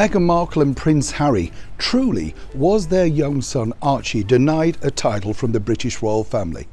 Meghan Markle and Prince Harry, truly was their young son Archie denied a title from the British royal family?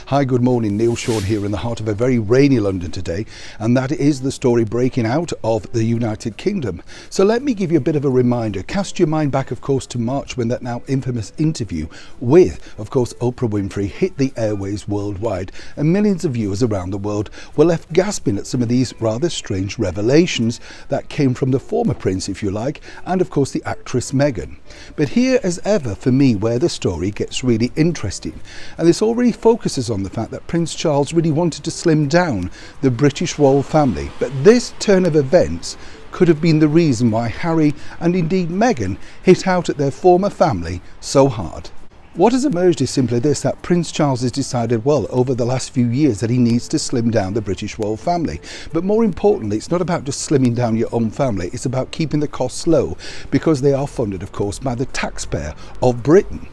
Hi, good morning, Neil Sean here in the heart of a very rainy London today, and that is the story breaking out of the United Kingdom. So let me give you a bit of a reminder. Cast your mind back, of course, to March when that now infamous interview with, of course, Oprah Winfrey hit the airways worldwide, and millions of viewers around the world were left gasping at some of these rather strange revelations that came from the former prince, if you like, and of course the actress Meghan. But here, as ever, for me, where the story gets really interesting, and this already focuses on the fact that Prince Charles really wanted to slim down the British royal family, but this turn of events could have been the reason why Harry and indeed Meghan hit out at their former family so hard. What has emerged is simply this, that Prince Charles has decided, well, over the last few years that he needs to slim down the British royal family. But more importantly, it's not about just slimming down your own family, it's about keeping the costs low, because they are funded, of course, by the taxpayer of Britain.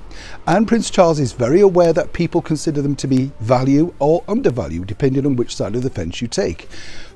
And Prince Charles is very aware that people consider them to be value or undervalue, depending on which side of the fence you take.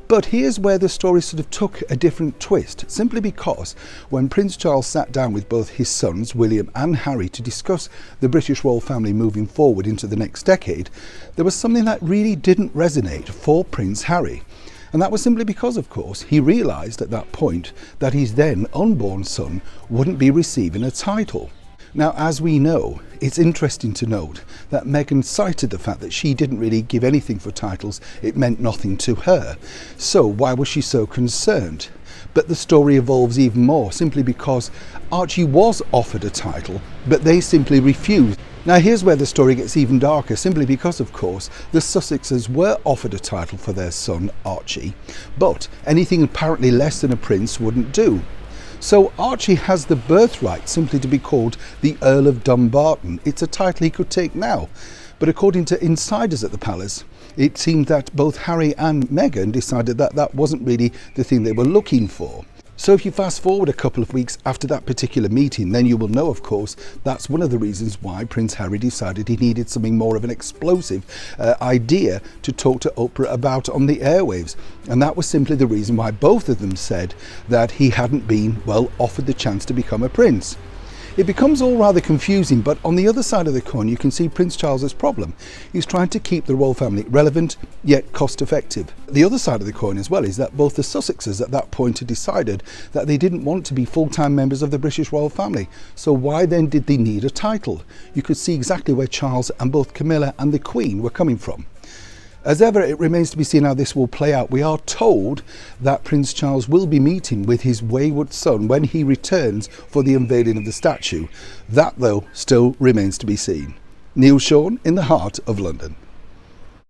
But here's where the story sort of took a different twist, simply because when Prince Charles sat down with both his sons, William and Harry, to discuss the British royal family moving forward into the next decade, there was something that really didn't resonate for Prince Harry. And that was simply because, of course, he realised at that point that his then unborn son wouldn't be receiving a title. Now, as we know, it's interesting to note that Meghan cited the fact that she didn't really give anything for titles, it meant nothing to her. So why was she so concerned? But the story evolves even more, simply because Archie was offered a title, but they simply refused. Now here's where the story gets even darker, simply because, of course, the Sussexes were offered a title for their son, Archie, but anything apparently less than a prince wouldn't do. So Archie has the birthright simply to be called the Earl of Dumbarton. It's a title he could take now. But according to insiders at the palace, it seemed that both Harry and Meghan decided that that wasn't really the thing they were looking for. So if you fast forward a couple of weeks after that particular meeting, then you will know, of course, that's one of the reasons why Prince Harry decided he needed something more of an explosive idea to talk to Oprah about on the airwaves. And that was simply the reason why both of them said that he hadn't been, well, offered the chance to become a prince. It becomes all rather confusing, but on the other side of the coin you can see Prince Charles's problem. He's trying to keep the royal family relevant yet cost effective. The other side of the coin as well is that both the Sussexes at that point had decided that they didn't want to be full-time members of the British royal family. So why then did they need a title? You could see exactly where Charles and both Camilla and the Queen were coming from. As ever, it remains to be seen how this will play out. We are told that Prince Charles will be meeting with his wayward son when he returns for the unveiling of the statue. That, though, still remains to be seen. Neil Sean in the heart of London.